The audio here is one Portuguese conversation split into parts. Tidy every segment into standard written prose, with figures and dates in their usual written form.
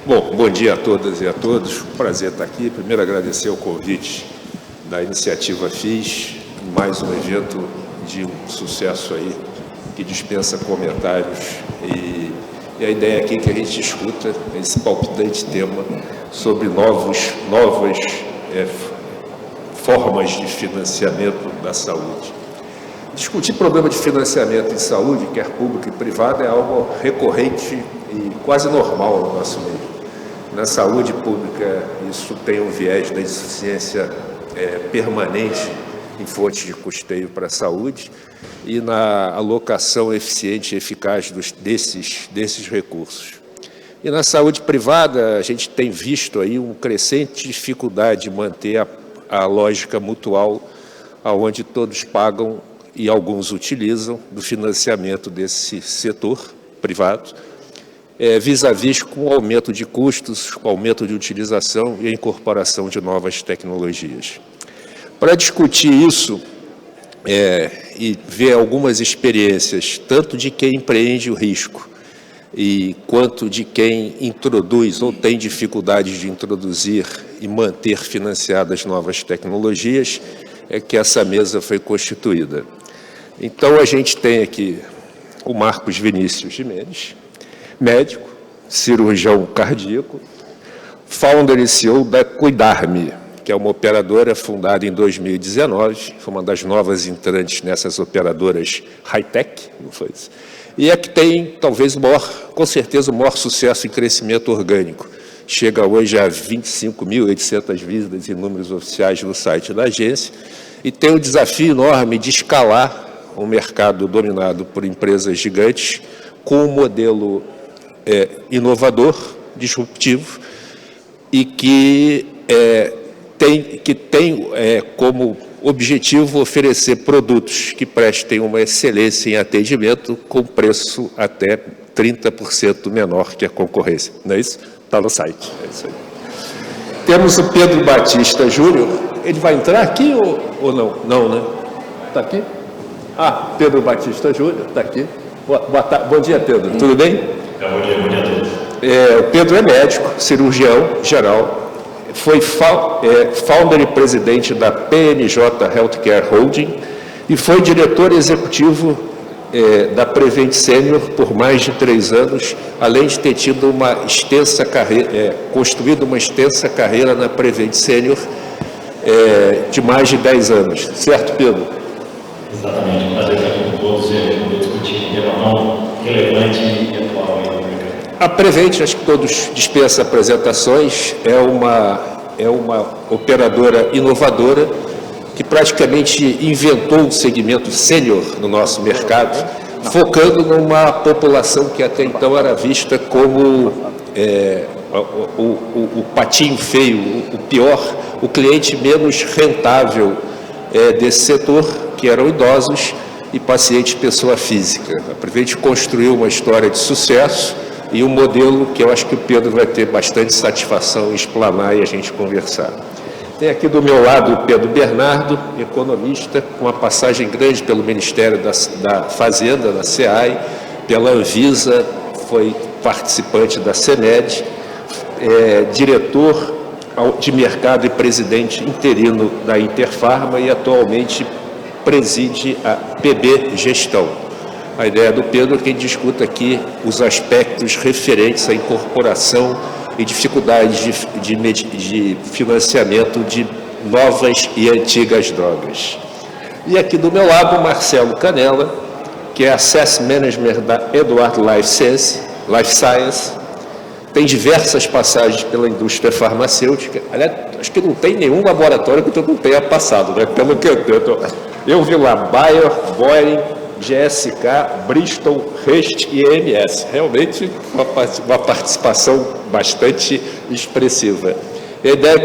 Bom, bom dia a todas e a todos. Prazer estar aqui. Primeiro, agradecer o convite da Iniciativa FIS, mais um evento de um sucesso aí, que dispensa comentários. E a ideia aqui é que a gente discuta esse palpitante tema sobre novas formas de financiamento da saúde. Discutir problema de financiamento em saúde, quer público e privado, é algo recorrente e quase normal no nosso meio. Na saúde pública, isso tem um viés da insuficiência permanente em fontes de custeio para a saúde e na alocação eficiente e eficaz desses recursos. E na saúde privada, a gente tem visto aí uma crescente dificuldade de manter a lógica mutual, onde todos pagam e alguns utilizam do financiamento desse setor privado, vis-à-vis com o aumento de custos, com o aumento de utilização e a incorporação de novas tecnologias. Para discutir isso e ver algumas experiências, tanto de quem empreende o risco quanto de quem introduz ou tem dificuldades de introduzir e manter financiadas novas tecnologias, é que essa mesa foi constituída. Então, a gente tem aqui o Marcos Vinícius Gimenez, médico, cirurgião cardíaco, founder e CEO da Cuidar-me, que é uma operadora fundada em 2019, foi uma das novas entrantes nessas operadoras high-tech, não foi isso? E é que tem, talvez, com certeza, o maior sucesso em crescimento orgânico. Chega hoje a 25.800 visitas em números oficiais no site da agência e tem um desafio enorme de escalar um mercado dominado por empresas gigantes com um modelo inovador, disruptivo e que tem como objetivo oferecer produtos que prestem uma excelência em atendimento com preço até 30% menor que a concorrência. Não é isso? Está no site. É isso aí. Temos o Pedro Batista Júnior. Ele vai entrar aqui ou não? Não, né? Está aqui? Ah, Pedro Batista Júnior, está aqui. Bom dia, Pedro. Tudo bem? Bom dia a todos. O Pedro é médico, cirurgião geral, foi founder e presidente da PMJ Healthcare Holding e foi diretor executivo da Prevent Senior por mais de 3 anos, além de ter tido uma extensa carreira, construído uma extensa carreira na Prevent Senior de mais de 10 anos. Certo, Pedro? Exatamente. Um prazer estar aqui com todos e discutir um tema tão relevante e atual aí no mercado. A Prevent, acho que todos dispensam apresentações, é uma operadora inovadora que praticamente inventou um segmento sênior no nosso mercado, focando numa população que até então era vista como o patinho feio, o pior, o cliente menos rentável desse setor, que eram idosos e pacientes pessoa física. A Prevent construiu uma história de sucesso e um modelo que eu acho que o Pedro vai ter bastante satisfação em explanar e a gente conversar. Tem aqui do meu lado o Pedro Bernardo, economista, com uma passagem grande pelo Ministério da Fazenda, da SEAI, pela Anvisa, foi participante da CEMED, diretor de mercado e presidente interino da Interfarma e atualmente preside a PB Gestão. A ideia do Pedro é que ele discuta aqui os aspectos referentes à incorporação e dificuldades de financiamento de novas e antigas drogas. E aqui do meu lado, o Marcelo Canella, que é Asset Manager da Edward Life Science, tem diversas passagens pela indústria farmacêutica. Aliás, acho que não tem nenhum laboratório que eu não tenha passado, né? Pelo que eu vi lá, Bayer, Boehringer, GSK, Bristol, Rest e EMS. Realmente uma participação bastante expressiva. A ideia é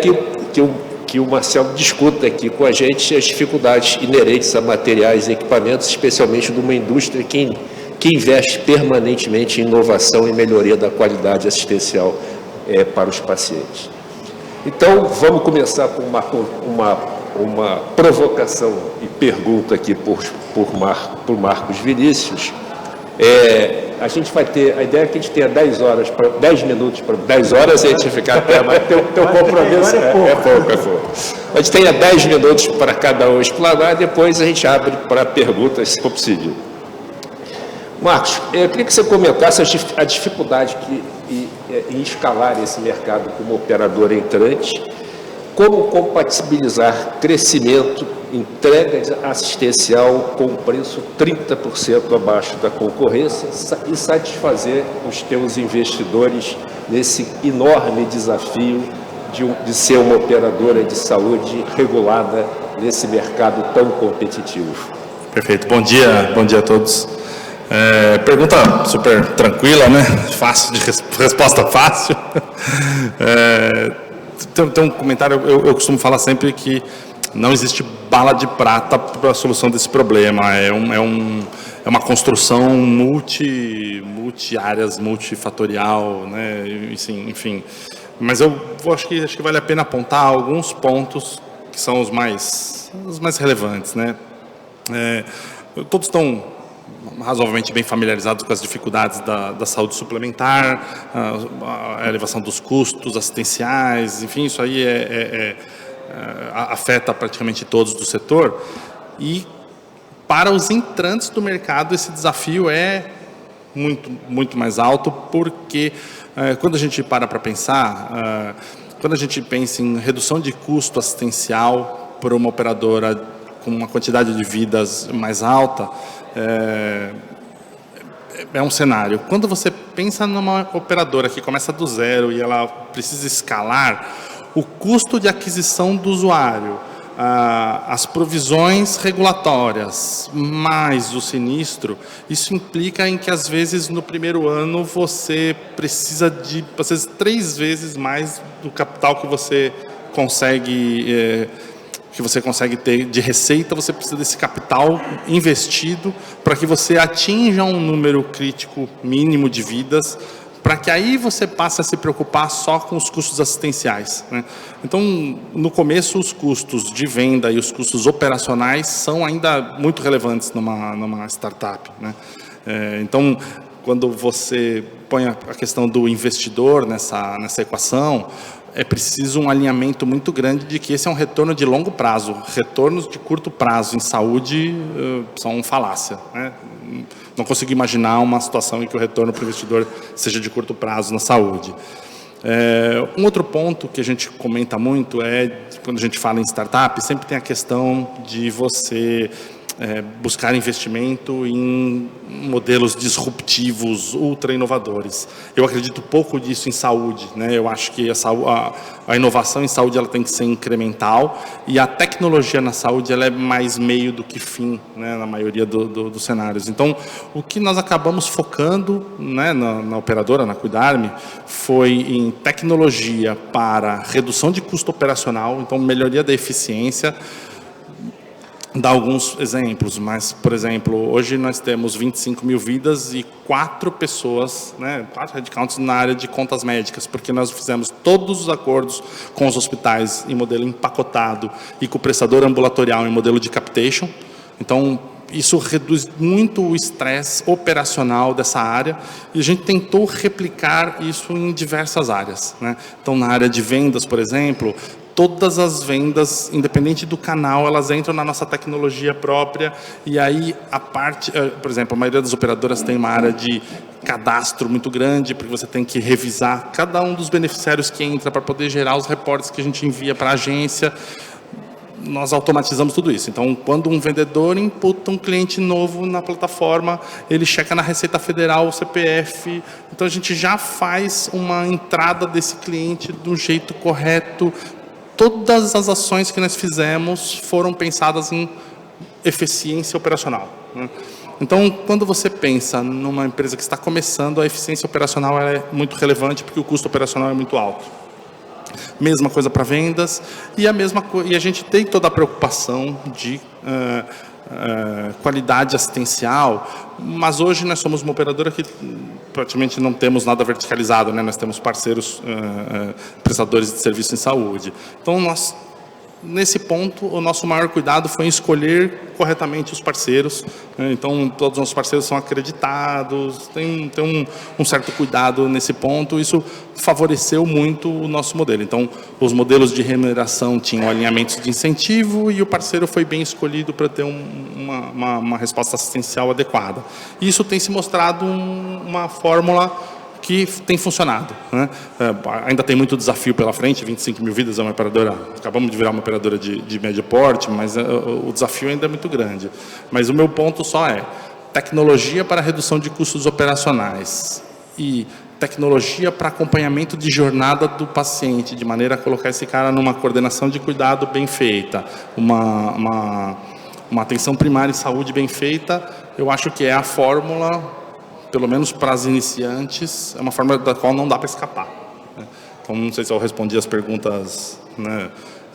que o Marcelo discuta aqui com a gente as dificuldades inerentes a materiais e equipamentos, especialmente de uma indústria que investe permanentemente em inovação e melhoria da qualidade assistencial para os pacientes. Então, vamos começar com uma provocação e pergunta aqui por Marcos Vinícius. a gente vai ter, a ideia é que a gente tenha 10 minutos, 10 horas a gente ficar até, mas teu compromisso é pouco. A gente tenha 10 minutos para cada um explanar, depois a gente abre para perguntas, se for possível. Marcos, eu queria que você comentasse a dificuldade em escalar esse mercado como operador entrante, como compatibilizar crescimento, entrega assistencial com preço 30% abaixo da concorrência e satisfazer os teus investidores nesse enorme desafio de ser uma operadora de saúde regulada nesse mercado tão competitivo. Perfeito. Bom dia a todos. Pergunta super tranquila, né? Fácil de resposta fácil. Tem um comentário, eu costumo falar sempre que não existe bala de prata para a solução desse problema. É uma construção multi-áreas, multifatorial, né? Enfim. Mas eu acho que vale a pena apontar alguns pontos que são os mais relevantes, né? Todos estão razoavelmente bem familiarizados com as dificuldades da saúde suplementar, a elevação dos custos assistenciais, enfim, isso aí afeta praticamente todos do setor. E para os entrantes do mercado, esse desafio é muito mais alto, porque quando a gente para pensar, quando a gente pensa em redução de custo assistencial para uma operadora com uma quantidade de vidas mais alta, é um cenário. Quando você pensa numa operadora que começa do zero e ela precisa escalar, o custo de aquisição do usuário, as provisões regulatórias, mais o sinistro, isso implica em que, às vezes, no primeiro ano, você precisa de, às vezes, 3 vezes mais do capital que você consegue ter de receita. Você precisa desse capital investido para que você atinja um número crítico mínimo de vidas, para que aí você passe a se preocupar só com os custos assistenciais, né? Então, no começo, os custos de venda e os custos operacionais são ainda muito relevantes numa startup, né? Então, quando você põe a questão do investidor nessa equação, é preciso um alinhamento muito grande de que esse é um retorno de longo prazo. Retornos de curto prazo em saúde são falácia, né? Não consigo imaginar uma situação em que o retorno para o investidor seja de curto prazo na saúde. Um outro ponto que a gente comenta muito quando a gente fala em startup, sempre tem a questão de você buscar investimento em modelos disruptivos, ultra inovadores. Eu acredito pouco disso em saúde, né? Eu acho que a inovação em saúde ela tem que ser incremental, e a tecnologia na saúde ela é mais meio do que fim, né? Na maioria dos cenários. Então, o que nós acabamos focando, né, na operadora, na Cuidar-me, foi em tecnologia para redução de custo operacional, então melhoria da eficiência. Dar alguns exemplos, mas, por exemplo, hoje nós temos 25 mil vidas e 4 pessoas, né, 4 headcounts na área de contas médicas, porque nós fizemos todos os acordos com os hospitais em modelo empacotado e com o prestador ambulatorial em modelo de capitation. Então, isso reduz muito o estresse operacional dessa área, e a gente tentou replicar isso em diversas áreas, né? Então, na área de vendas, por exemplo, todas as vendas, independente do canal, elas entram na nossa tecnologia própria, e aí por exemplo, a maioria das operadoras tem uma área de cadastro muito grande, porque você tem que revisar cada um dos beneficiários que entra para poder gerar os reportes que a gente envia para a agência. Nós automatizamos tudo isso. Então, quando um vendedor imputa um cliente novo na plataforma, ele checa na Receita Federal o CPF. Então, a gente já faz uma entrada desse cliente do jeito correto. Todas as ações que nós fizemos foram pensadas em eficiência operacional, né? Então, quando você pensa numa empresa que está começando, a eficiência operacional é muito relevante, porque o custo operacional é muito alto. Mesma coisa para vendas, e a gente tem toda a preocupação de qualidade assistencial, mas hoje nós somos uma operadora que praticamente não temos nada verticalizado, né? Nós temos parceiros prestadores de serviço em saúde. Então, nós nesse ponto, o nosso maior cuidado foi em escolher corretamente os parceiros, né? Então, todos os nossos parceiros são acreditados, tem um certo cuidado nesse ponto, isso favoreceu muito o nosso modelo. Então, os modelos de remuneração tinham alinhamentos de incentivo e o parceiro foi bem escolhido para ter uma resposta assistencial adequada. Isso tem se mostrado uma fórmula que tem funcionado, né? Ainda tem muito desafio pela frente, 25 mil vidas é uma operadora, acabamos de virar uma operadora de médio porte, mas o desafio ainda é muito grande. Mas o meu ponto só é tecnologia para redução de custos operacionais e tecnologia para acompanhamento de jornada do paciente, de maneira a colocar esse cara numa coordenação de cuidado bem feita, uma atenção primária em saúde bem feita, eu acho que é a fórmula, pelo menos para as iniciantes, é uma forma da qual não dá para escapar, né? Então, não sei se eu respondi as perguntas, né,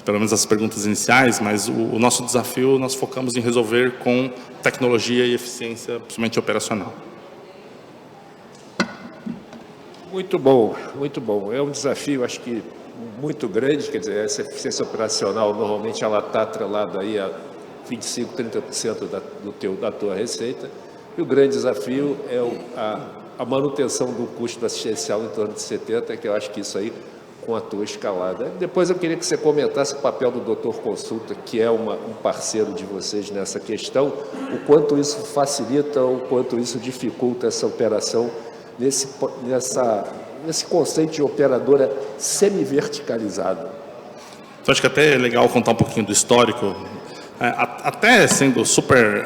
pelo menos as perguntas iniciais, mas o nosso desafio nós focamos em resolver com tecnologia e eficiência, principalmente operacional. Muito bom, muito bom. É um desafio, acho que muito grande, quer dizer, essa eficiência operacional, normalmente ela está atrelada aí a 25%, 30% da tua receita. E o grande desafio é a manutenção do custo assistencial em torno de 70%, que eu acho que isso aí, com a tua escalada. Depois eu queria que você comentasse o papel do Doutor Consulta, que é um parceiro de vocês nessa questão, o quanto isso facilita, o quanto isso dificulta essa operação nesse conceito de operadora semi-verticalizada. Então, acho que até é legal contar um pouquinho do histórico. Até sendo super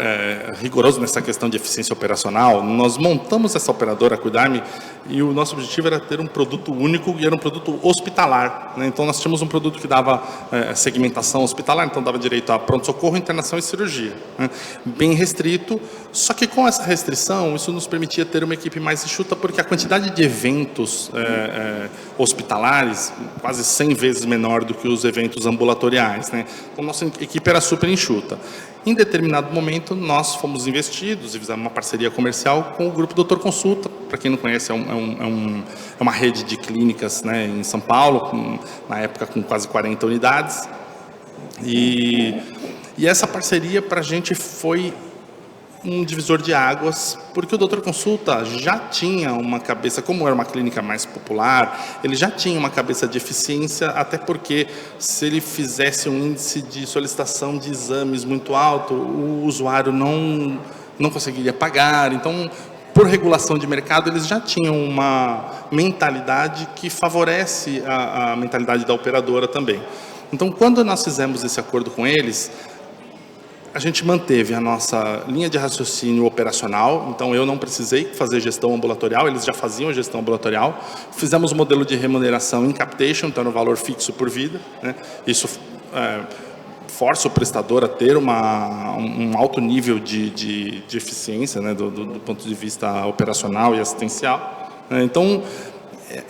rigoroso nessa questão de eficiência operacional, nós montamos essa operadora Cuidar-me e o nosso objetivo era ter um produto único e era um produto hospitalar, né? Então nós tínhamos um produto que dava segmentação hospitalar, então dava direito a pronto-socorro, internação e cirurgia, né? Bem restrito, só que com essa restrição isso nos permitia ter uma equipe mais enxuta, porque a quantidade de eventos hospitalares quase 100 vezes menor do que os eventos ambulatoriais, né? Então nossa equipe era super enxuta. Em determinado momento, nós fomos investidos e fizemos uma parceria comercial com o Grupo Doutor Consulta. Para quem não conhece, é uma rede de clínicas, né, em São Paulo, na época com quase 40 unidades. E essa parceria para a gente foi um divisor de águas, porque o Doutor Consulta já tinha uma cabeça, como era uma clínica mais popular, ele já tinha uma cabeça de eficiência, até porque se ele fizesse um índice de solicitação de exames muito alto, o usuário não conseguiria pagar. Então, por regulação de mercado, eles já tinham uma mentalidade que favorece a mentalidade da operadora também. Então, quando nós fizemos esse acordo com eles, a gente manteve a nossa linha de raciocínio operacional, então eu não precisei fazer gestão ambulatorial, eles já faziam a gestão ambulatorial. Fizemos um modelo de remuneração em capitation, então era um valor fixo por vida, né? Isso força o prestador a ter um alto nível de eficiência, né, do ponto de vista operacional e assistencial, né? Então,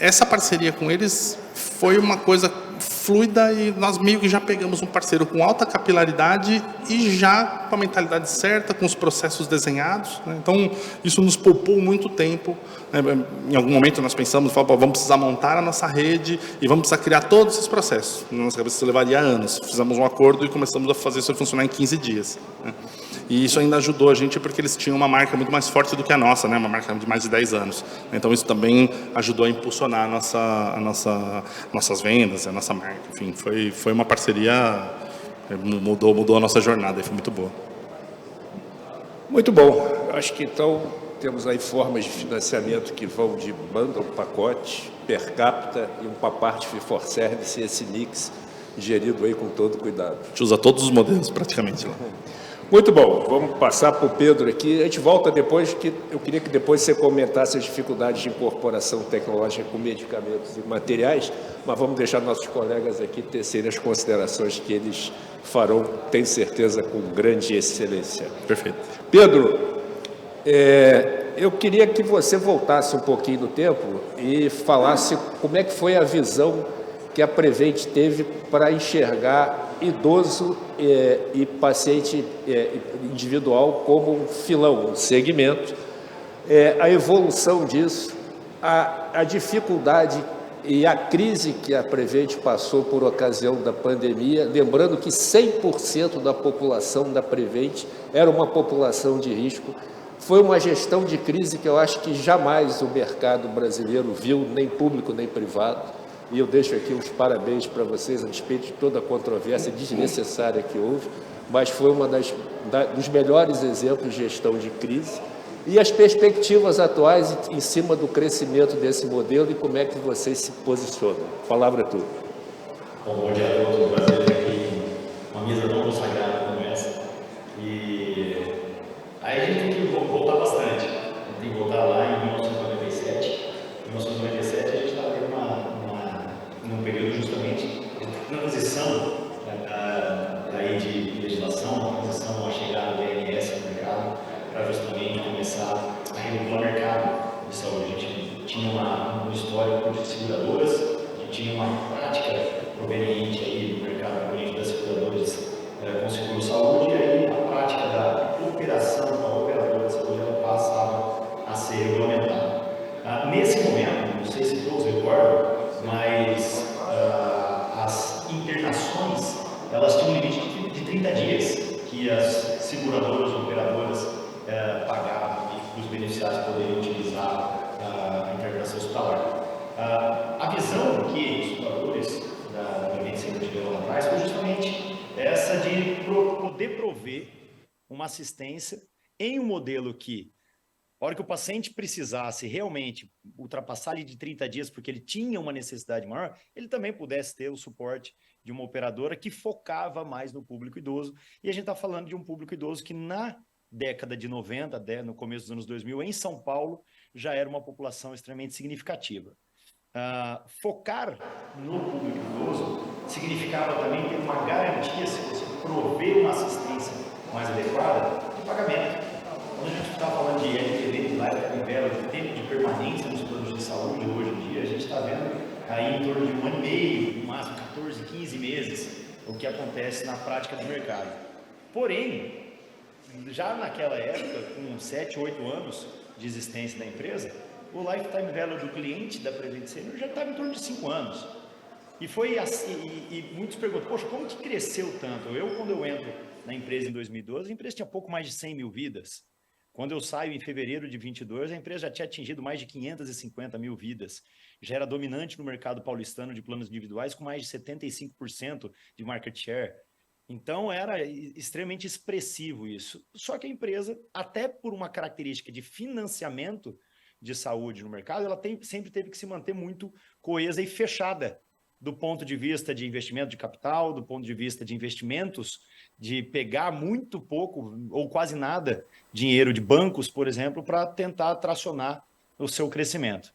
essa parceria com eles foi uma coisa fluida e nós meio que já pegamos um parceiro com alta capilaridade e já com a mentalidade certa, com os processos desenhados, né? Então, isso nos poupou muito tempo, né? Em algum momento nós pensamos, vamos precisar montar a nossa rede e vamos precisar criar todos esses processos. Na nossa cabeça isso levaria anos. Fizemos um acordo e começamos a fazer isso funcionar em 15 dias, né? E isso ainda ajudou a gente porque eles tinham uma marca muito mais forte do que a nossa, né? Uma marca de mais de 10 anos. Então, isso também ajudou a impulsionar nossas vendas, a nossa marca. Enfim, foi uma parceria, mudou a nossa jornada e foi muito boa. Muito bom. Acho que então temos aí formas de financiamento que vão de bundle, pacote, per capita e uma parte fee for service, esse mix gerido aí com todo cuidado. A gente usa todos os modelos praticamente lá. Muito bom, vamos passar para o Pedro aqui. A gente volta depois, que eu queria que depois você comentasse as dificuldades de incorporação tecnológica com medicamentos e materiais, mas vamos deixar nossos colegas aqui tecerem as considerações que eles farão, tenho certeza, com grande excelência. Perfeito. Pedro, eu queria que você voltasse um pouquinho no tempo e falasse como é que foi a visão que a Prevent teve para enxergar idoso e paciente individual como um filão, um segmento, a evolução disso, a dificuldade E a crise que a Prevent passou por ocasião da pandemia, lembrando que 100% da população da Prevent era uma população de risco, foi uma gestão de crise que eu acho que jamais o mercado brasileiro viu, nem público nem privado. E eu deixo aqui os parabéns para vocês, a despeito de toda a controvérsia desnecessária que houve, mas foi uma dos melhores exemplos de gestão de crise. E as perspectivas atuais em cima do crescimento desse modelo e como é que vocês se posicionam. A palavra é tua. Bom dia a todos, um prazer estar aqui em uma mesa tão consagrada como essa. E aí a gente tem que voltar bastante, tem que voltar lá em 1997. Em 1997 a gente estava num período justamente de transição aí de legislação, transição à chegada do INS no mercado, para justamente começar a regular o mercado de saúde. A gente tinha um histórico de seguradoras, a gente tinha uma prática proveniente aí do mercado proveniente das seguradoras com seguro-saúde, e aí a prática da operação com a operadora de saúde ela passava a ser regulamentada. Nesse momento, não sei se todos recordam, mas as internações elas tinham um limite de 30 dias que as seguradoras ou operadoras pagavam e os beneficiários poderiam utilizar a internação hospitalar. A visão que os seguradores da Prevent sempre tiveram lá atrás foi justamente essa de poder prover uma assistência em um modelo que, a hora que o paciente precisasse realmente ultrapassar ali de 30 dias, porque ele tinha uma necessidade maior, ele também pudesse ter o suporte de uma operadora que focava mais no público idoso. E a gente está falando de um público idoso que na década de 90, no começo dos anos 2000, em São Paulo, já era uma população extremamente significativa. Focar no público idoso significava também ter uma garantia, se você prover uma assistência mais adequada, de pagamento. Quando a gente está falando de LTV, de life level, de tempo de permanência nos planos de saúde, hoje em dia, a gente está vendo aí em torno de 1 ano e meio, no máximo 14, 15 meses, o que acontece na prática do mercado. Porém, já naquela época, com 7, 8 anos de existência da empresa, o lifetime value do cliente da Prevent Senior já estava em torno de 5 anos. E foi assim, e muitos perguntam, poxa, como que cresceu tanto? Quando eu entro na empresa em 2012, a empresa tinha pouco mais de 100 mil vidas. Quando eu saio em fevereiro de 22, a empresa já tinha atingido mais de 550 mil vidas. Já era dominante no mercado paulistano de planos individuais, com mais de 75% de market share. Então, era extremamente expressivo isso. Só que a empresa, até por uma característica de financiamento de saúde no mercado, ela sempre teve que se manter muito coesa e fechada do ponto de vista de investimento de capital, do ponto de vista de investimentos, de pegar muito pouco ou quase nada dinheiro de bancos, por exemplo, para tentar tracionar o seu crescimento.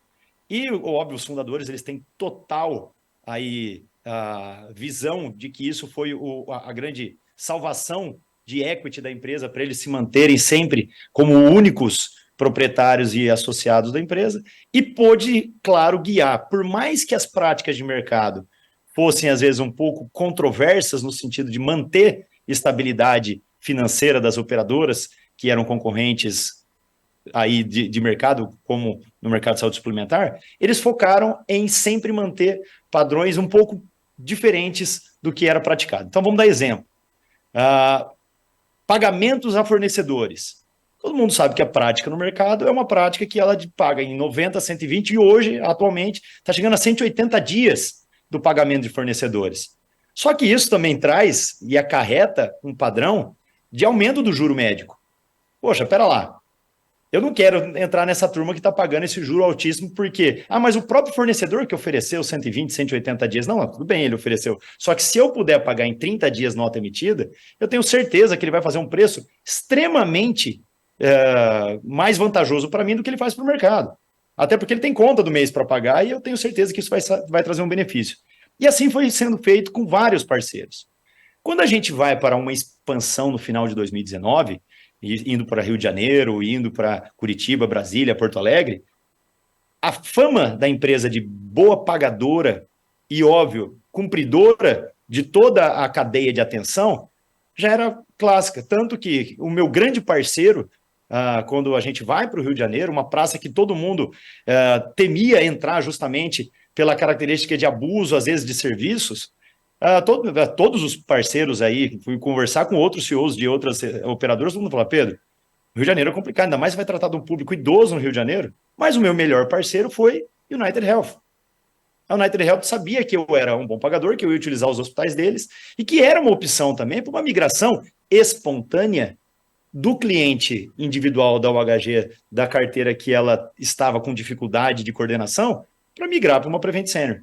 E, óbvio, os fundadores eles têm total aí, a visão de que isso foi a grande salvação de equity da empresa para eles se manterem sempre como únicos proprietários e associados da empresa, e pôde, claro, guiar. Por mais que as práticas de mercado fossem, às vezes, um pouco controversas no sentido de manter estabilidade financeira das operadoras, que eram concorrentes aí de mercado, como no mercado de saúde suplementar, eles focaram em sempre manter padrões um pouco diferentes do que era praticado. Então, vamos dar exemplo. Pagamentos a fornecedores. Todo mundo sabe que a prática no mercado é uma prática que ela paga em 90, 120 e hoje, atualmente, está chegando a 180 dias do pagamento de fornecedores. Só que isso também traz e acarreta um padrão de aumento do juro médico. Poxa, pera lá. Eu não quero entrar nessa turma que está pagando esse juro altíssimo porque, mas o próprio fornecedor que ofereceu 120, 180 dias, não, tudo bem, ele ofereceu. Só que se eu puder pagar em 30 dias nota emitida, eu tenho certeza que ele vai fazer um preço extremamente mais vantajoso para mim do que ele faz para o mercado. Até porque ele tem conta do mês para pagar e eu tenho certeza que isso vai trazer um benefício. E assim foi sendo feito com vários parceiros. Quando a gente vai para uma expansão no final de 2019, indo para Rio de Janeiro, indo para Curitiba, Brasília, Porto Alegre, a fama da empresa de boa pagadora e, óbvio, cumpridora de toda a cadeia de atenção já era clássica. Tanto que o meu grande parceiro, quando a gente vai para o Rio de Janeiro, uma praça que todo mundo temia entrar justamente pela característica de abuso, às vezes, de serviços, todos os parceiros aí, fui conversar com outros CEOs de outras operadoras, todo mundo fala, Pedro, Rio de Janeiro é complicado, ainda mais você vai tratar de um público idoso no Rio de Janeiro, mas o meu melhor parceiro foi United Health. A United Health sabia que eu era um bom pagador, que eu ia utilizar os hospitais deles, e que era uma opção também para uma migração espontânea do cliente individual da UHG, da carteira que ela estava com dificuldade de coordenação, para migrar para uma Prevent Senior.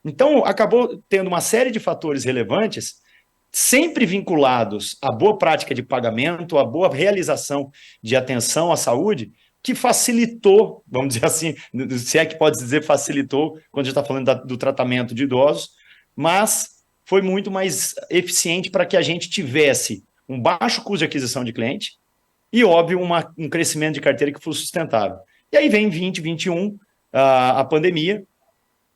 Então, acabou tendo uma série de fatores relevantes, sempre vinculados à boa prática de pagamento, à boa realização de atenção à saúde, que facilitou, vamos dizer assim, se é que pode dizer facilitou, quando a gente está falando do tratamento de idosos, mas foi muito mais eficiente para que a gente tivesse um baixo custo de aquisição de cliente e, óbvio, um crescimento de carteira que fosse sustentável. E aí vem 2021, a pandemia.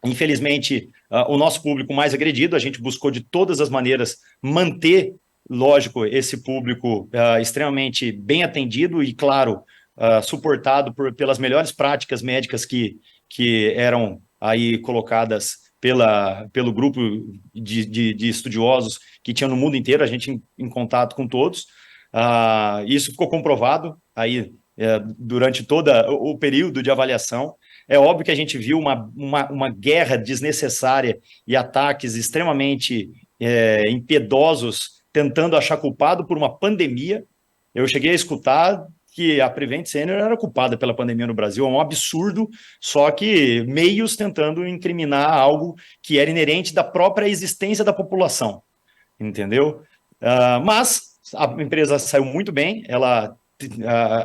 Infelizmente, o nosso público mais agredido, a gente buscou de todas as maneiras manter, lógico, esse público extremamente bem atendido e, claro, suportado pelas melhores práticas médicas que eram aí colocadas pelo grupo de estudiosos que tinha no mundo inteiro, a gente em contato com todos. Isso ficou comprovado aí durante todo o período de avaliação. É óbvio que a gente viu uma guerra desnecessária e ataques extremamente impiedosos tentando achar culpado por uma pandemia. Eu cheguei a escutar que a Prevent Senior era culpada pela pandemia no Brasil, é um absurdo, só que meios tentando incriminar algo que era inerente da própria existência da população, entendeu? Mas a empresa saiu muito bem,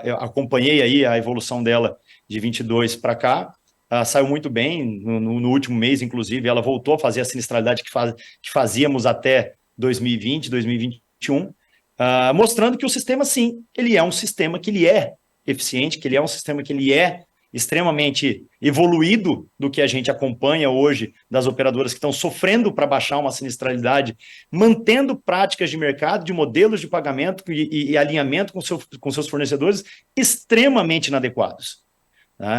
eu acompanhei aí a evolução dela de 22 para cá, saiu muito bem, no último mês, inclusive, ela voltou a fazer a sinistralidade que fazíamos até 2020, 2021, mostrando que o sistema, sim, ele é um sistema que ele é eficiente, que ele é um sistema que ele é extremamente evoluído do que a gente acompanha hoje das operadoras que estão sofrendo para baixar uma sinistralidade, mantendo práticas de mercado, de modelos de pagamento e alinhamento com seus fornecedores extremamente inadequados.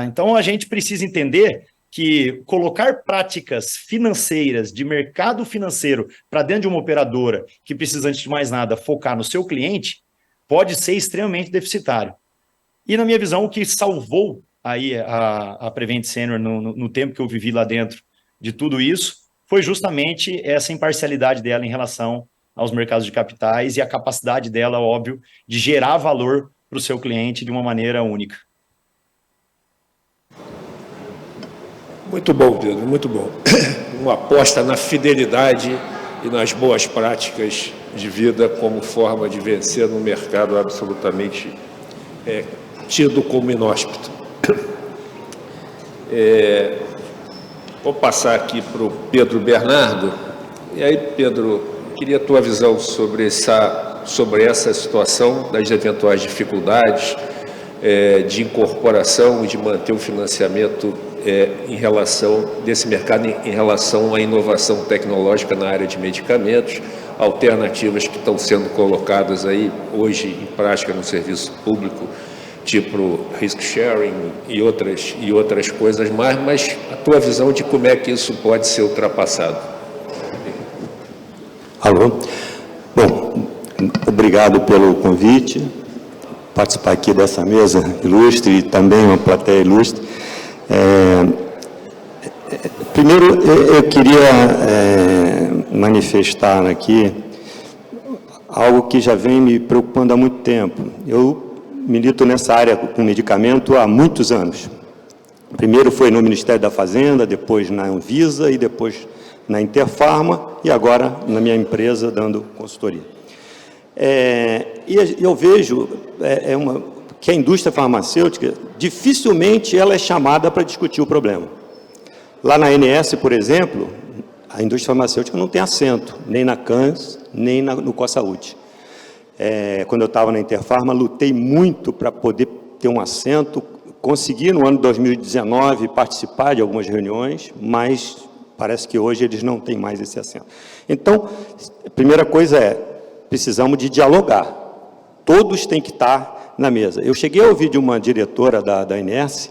Então, a gente precisa entender que colocar práticas financeiras, de mercado financeiro, para dentro de uma operadora que precisa, antes de mais nada, focar no seu cliente, pode ser extremamente deficitário. E, na minha visão, o que salvou aí a Prevent Senior no tempo que eu vivi lá dentro de tudo isso, foi justamente essa imparcialidade dela em relação aos mercados de capitais e a capacidade dela, óbvio, de gerar valor para o seu cliente de uma maneira única. Muito bom, Pedro, muito bom. Uma aposta na fidelidade e nas boas práticas de vida como forma de vencer num mercado absolutamente tido como inóspito. Vou passar aqui para o Pedro Bernardo. E aí, Pedro, queria a tua visão sobre essa situação das eventuais dificuldades de incorporação e de manter o financiamento em relação desse mercado em relação à inovação tecnológica na área de medicamentos, alternativas que estão sendo colocadas aí hoje em prática no serviço público, tipo risk sharing e outras coisas mais, mas a tua visão de como é que isso pode ser ultrapassado. Alô? Bom, obrigado pelo convite, participar aqui dessa mesa ilustre e também uma plateia ilustre. Primeiro, eu queria manifestar aqui algo que já vem me preocupando há muito tempo. Eu milito nessa área com medicamento há muitos anos. Primeiro foi no Ministério da Fazenda, depois na Anvisa e depois na Interfarma e agora na minha empresa dando consultoria. E eu vejo que a indústria farmacêutica, dificilmente ela é chamada para discutir o problema. Lá na ANS, por exemplo, a indústria farmacêutica não tem assento, nem na CANS, nem no COSAúde. Quando eu estava na Interfarma, lutei muito para poder ter um assento, consegui no ano de 2019 participar de algumas reuniões, mas parece que hoje eles não têm mais esse assento. Então, a primeira coisa precisamos de dialogar. Todos têm que estar na mesa. Eu cheguei a ouvir de uma diretora da ANS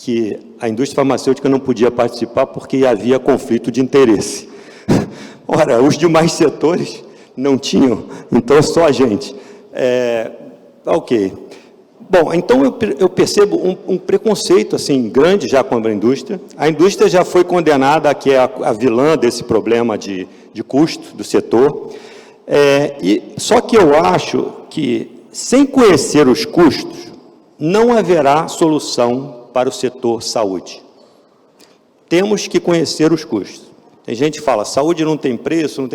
que a indústria farmacêutica não podia participar porque havia conflito de interesse. Ora, os demais setores não tinham, então só a gente. Ok. Bom, então eu percebo um preconceito assim, grande já contra a indústria. A indústria já foi condenada a que é a vilã desse problema de custo do setor. Só que eu acho que, sem conhecer os custos, não haverá solução para o setor saúde. Temos que conhecer os custos. Tem gente que fala, saúde não tem preço,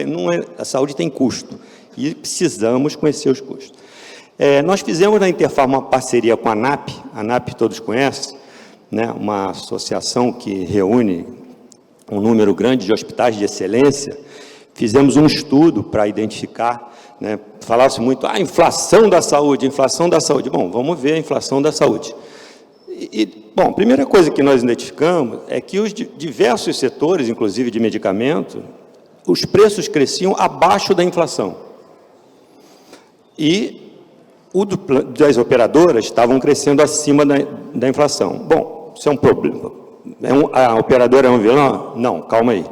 a saúde tem custo, e precisamos conhecer os custos. Nós fizemos na Interfarma uma parceria com a ANAP todos conhecem, né, uma associação que reúne um número grande de hospitais de excelência. Fizemos um estudo para identificar, né, falava-se muito, inflação da saúde. Bom, vamos ver a inflação da saúde. Bom, a primeira coisa que nós identificamos é que os diversos setores, inclusive de medicamento, os preços cresciam abaixo da inflação. E das operadoras estavam crescendo acima da inflação. Bom, isso é um problema. A operadora é um vilão? Não, calma aí.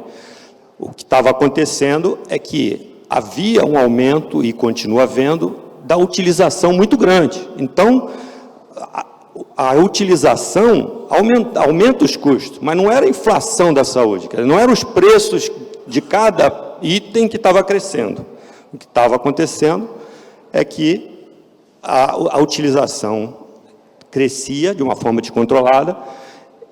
O que estava acontecendo é que havia um aumento, e continua havendo, da utilização muito grande. Então, a utilização aumenta os custos, mas não era a inflação da saúde, não eram os preços de cada item que estava crescendo. O que estava acontecendo é que a utilização crescia de uma forma descontrolada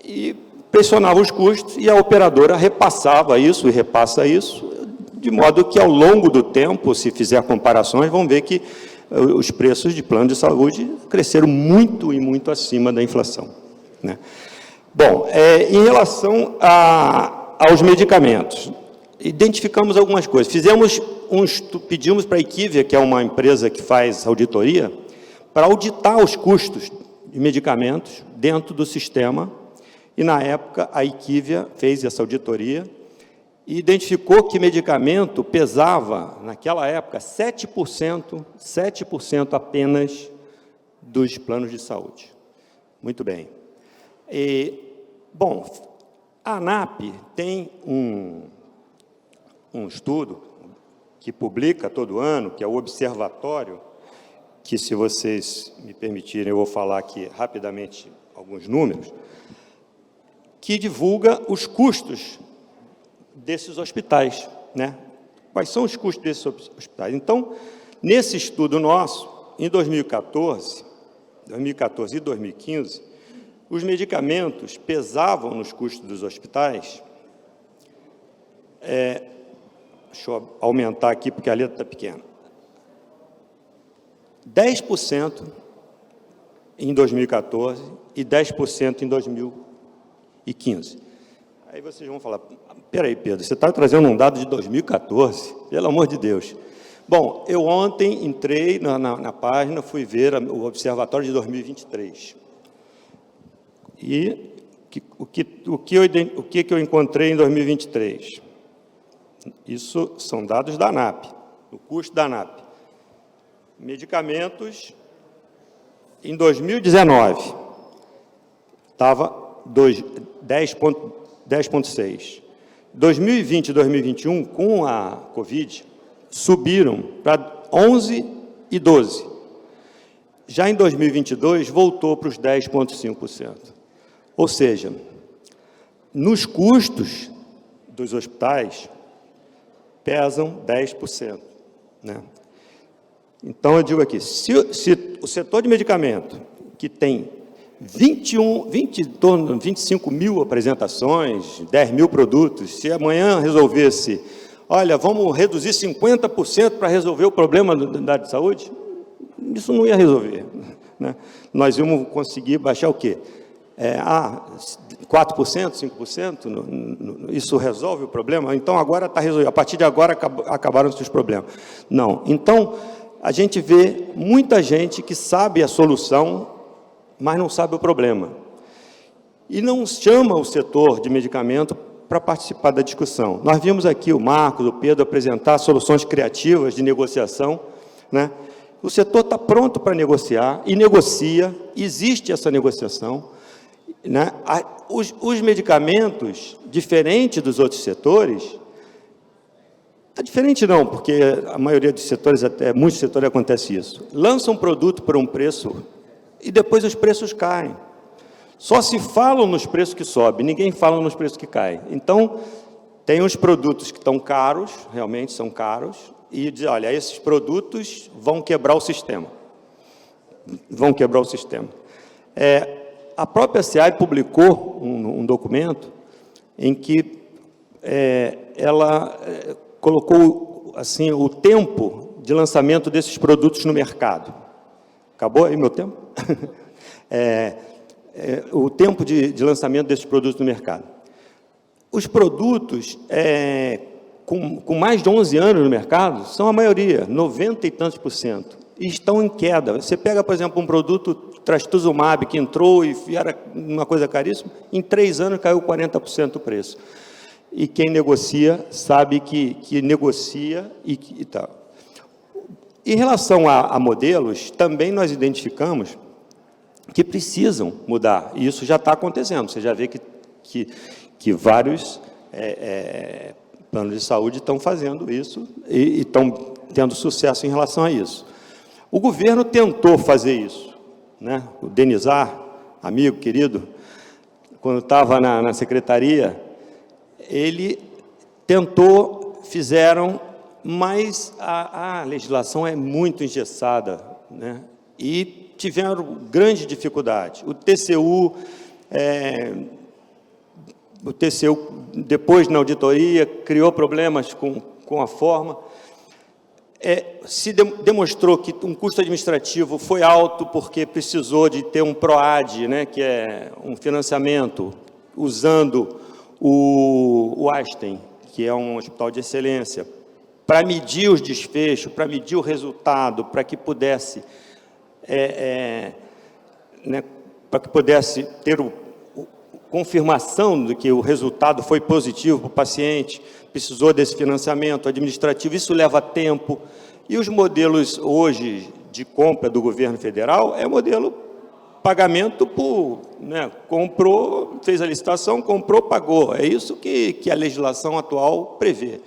e pressionava os custos, e a operadora repassava isso e repassa isso, de modo que, ao longo do tempo, se fizer comparações, vão ver que os preços de plano de saúde cresceram muito e muito acima da inflação, né? Bom, em relação aos medicamentos, identificamos algumas coisas. Pedimos para a Iquívia, que é uma empresa que faz auditoria, para auditar os custos de medicamentos dentro do sistema, e, na época, a Iquívia fez essa auditoria e identificou que medicamento pesava, naquela época, 7% apenas dos planos de saúde. Muito bem. Bom, a ANAP tem um estudo que publica todo ano, que é o Observatório, que, se vocês me permitirem, eu vou falar aqui rapidamente alguns números, que divulga os custos desses hospitais, né? Quais são os custos desses hospitais? Então, nesse estudo nosso, em 2014 e 2015, os medicamentos pesavam nos custos dos hospitais. Deixa eu aumentar aqui, porque a letra está pequena. 10% em 2014 e 10% em 2015. Aí vocês vão falar, peraí, Pedro, você está trazendo um dado de 2014? Pelo amor de Deus. Bom, eu ontem entrei na página, fui ver o Observatório de 2023. E o que eu encontrei em 2023? Isso são dados da ANAP, o custo da ANAP. Medicamentos, em 2019, estava 10,6. 2020 e 2021, com a Covid, subiram para 11 e 12. Já em 2022, voltou para os 10,5%. Ou seja, nos custos dos hospitais, pesam 10%, né? Então, eu digo aqui, se o setor de medicamento, que tem 25 mil apresentações, 10 mil produtos, se amanhã resolvesse, olha, vamos reduzir 50% para resolver o problema da área de saúde, isso não ia resolver, né? Nós íamos conseguir baixar o quê? 4%, 5%, isso resolve o problema? Então, agora está resolvido, a partir de agora acabaram-se os problemas. Não. Então, a gente vê muita gente que sabe a solução, mas não sabe o problema. E não chama o setor de medicamento para participar da discussão. Nós vimos aqui o Marcos, o Pedro apresentar soluções criativas de negociação, né? O setor está pronto para negociar, e negocia, existe essa negociação. né? Os medicamentos, diferente dos outros setores, é diferente não, porque a maioria dos setores, até muitos setores acontece isso. Lançam um produto por um preço e depois os preços caem. Só se falam nos preços que sobem, ninguém fala nos preços que caem. Então, tem uns produtos que estão caros, realmente são caros, e diz, olha, esses produtos vão quebrar o sistema. Vão quebrar o sistema. A própria SEAD publicou um documento em que ela colocou assim, o tempo de lançamento desses produtos no mercado. Acabou aí meu tempo? O tempo de lançamento desses produtos no mercado. Os produtos com mais de 11 anos no mercado são a maioria, 90 e tantos %, e estão em queda. Você pega, por exemplo, um produto trastuzumab que entrou e era uma coisa caríssima, em 3 anos caiu 40% o preço. E quem negocia sabe que negocia e tal. Em relação a modelos, também nós identificamos que precisam mudar, e isso já está acontecendo. Você já vê que vários planos de saúde estão fazendo isso e estão tendo sucesso em relação a isso. O governo tentou fazer isso, né? O Denizar, amigo, querido, quando estava na secretaria, ele tentou, fizeram, mas a legislação é muito engessada, né? E tiveram grande dificuldade. O TCU, depois na auditoria, criou problemas com a forma. Se demonstrou que um custo administrativo foi alto porque precisou de ter um PROAD, né, que é um financiamento, usando o Einstein, que é um hospital de excelência, para medir os desfechos, para medir o resultado, para que pudesse, para que pudesse ter confirmação de que o resultado foi positivo para o paciente, precisou desse financiamento administrativo, isso leva tempo. E os modelos hoje de compra do governo federal é modelo pagamento por, né, comprou, fez a licitação, comprou, pagou. É isso que a legislação atual prevê.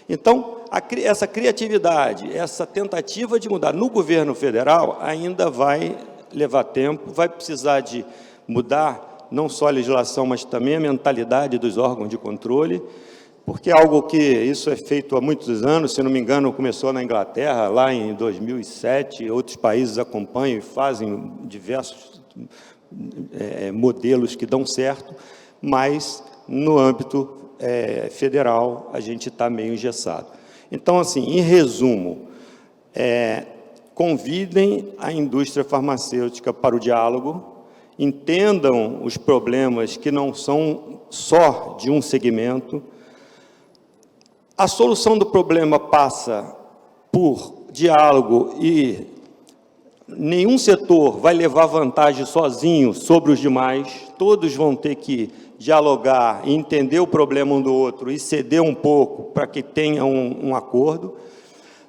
Então, essa criatividade, essa tentativa de mudar no governo federal ainda vai levar tempo, vai precisar de mudar não só a legislação, mas também a mentalidade dos órgãos de controle, porque é algo que isso é feito há muitos anos, se não me engano, começou na Inglaterra, lá em 2007, outros países acompanham e fazem diversos modelos que dão certo, mas no âmbito federal a gente está meio engessado. Então, assim, em resumo, convidem a indústria farmacêutica para o diálogo, entendam os problemas que não são só de um segmento. A solução do problema passa por diálogo e nenhum setor vai levar vantagem sozinho sobre os demais, todos vão ter que dialogar e entender o problema um do outro e ceder um pouco para que tenha um acordo,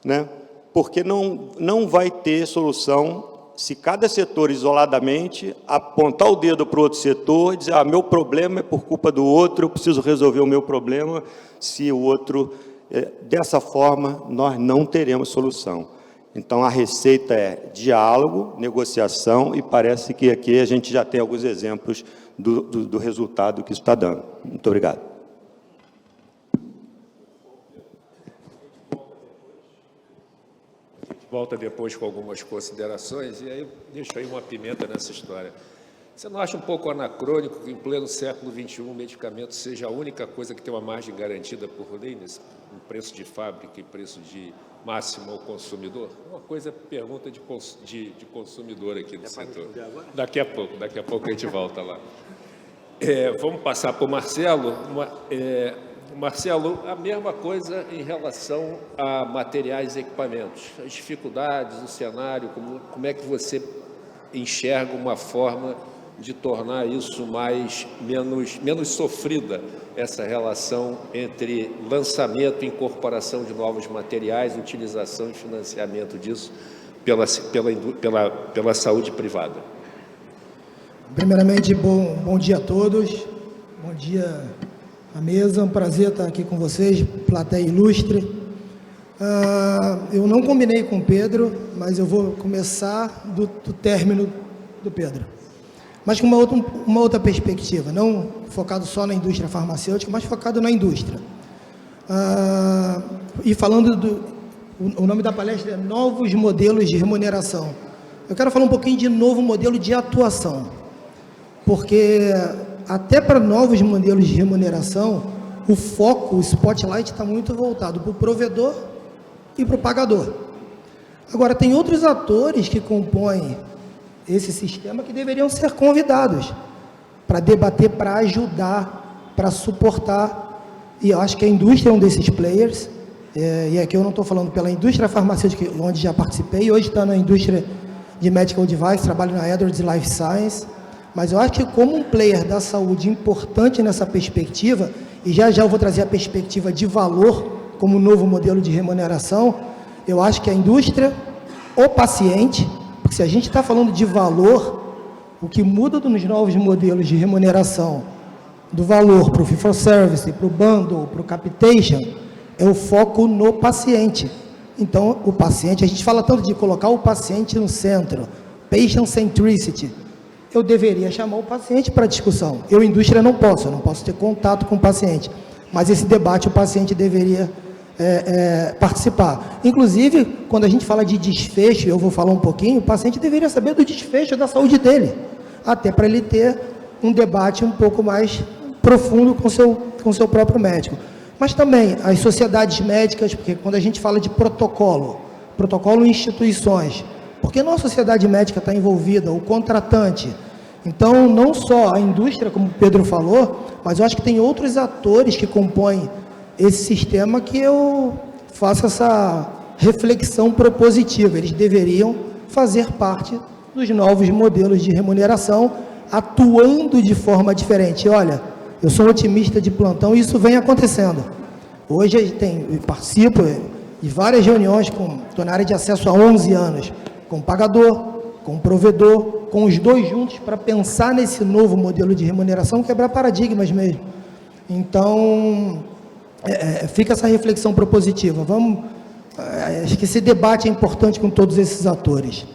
né? Porque não vai ter solução se cada setor isoladamente apontar o dedo para o outro setor e dizer, meu problema é por culpa do outro, eu preciso resolver o meu problema, se o outro... dessa forma, nós não teremos solução. Então, a receita é diálogo, negociação, e parece que aqui a gente já tem alguns exemplos do resultado que isso está dando. Muito obrigado. Volta depois com algumas considerações, e aí eu deixo aí uma pimenta nessa história. Você não acha um pouco anacrônico que, em pleno século XXI, o medicamento seja a única coisa que tem uma margem garantida por lei, um preço de fábrica e preço de máximo ao consumidor? Uma coisa, pergunta de consumidor aqui no setor. Daqui a pouco a gente volta lá. Vamos passar para o Marcelo. Marcelo, a mesma coisa em relação a materiais e equipamentos. As dificuldades, o cenário, como é que você enxerga uma forma de tornar isso menos sofrida, essa relação entre lançamento e incorporação de novos materiais, utilização e financiamento disso pela saúde privada? Primeiramente, bom dia a todos, bom dia à mesa, um prazer estar aqui com vocês, plateia ilustre. Eu não combinei com o Pedro, mas eu vou começar do término do Pedro. Mas com uma outra perspectiva, não focado só na indústria farmacêutica, mas focado na indústria. E falando o nome da palestra é Novos Modelos de Remuneração. Eu quero falar um pouquinho de novo modelo de atuação, porque até para novos modelos de remuneração, o foco, o spotlight está muito voltado para o provedor e para o pagador. Agora, tem outros atores que compõem esse sistema que deveriam ser convidados para debater, para ajudar, para suportar, e eu acho que a indústria é um desses players, e aqui eu não estou falando pela indústria farmacêutica, onde já participei, hoje está na indústria de medical device, trabalho na Edwards Life Science, mas eu acho que como um player da saúde importante nessa perspectiva, e já eu vou trazer a perspectiva de valor como novo modelo de remuneração, eu acho que a indústria, o paciente, porque se a gente está falando de valor, o que muda nos novos modelos de remuneração, do valor para o fee for service, para o bundle, para o capitation, é o foco no paciente. Então, o paciente, a gente fala tanto de colocar o paciente no centro, patient centricity, eu deveria chamar o paciente para discussão. Eu, indústria, não posso ter contato com o paciente, mas esse debate o paciente deveria participar. Inclusive, quando a gente fala de desfecho, eu vou falar um pouquinho, o paciente deveria saber do desfecho da saúde dele, até para ele ter um debate um pouco mais profundo com seu próprio médico. Mas também as sociedades médicas, porque quando a gente fala de protocolo em instituições, porque não a sociedade médica está envolvida, o contratante. Então, não só a indústria, como o Pedro falou, mas eu acho que tem outros atores que compõem esse sistema que eu faço essa reflexão propositiva. Eles deveriam fazer parte dos novos modelos de remuneração, atuando de forma diferente. Olha, eu sou um otimista de plantão e isso vem acontecendo. Hoje eu participo de várias reuniões, estou na área de acesso há 11 anos, com o pagador, com o provedor, com os dois juntos, para pensar nesse novo modelo de remuneração, quebrar paradigmas mesmo. Então, fica essa reflexão propositiva. Acho que esse debate é importante com todos esses atores.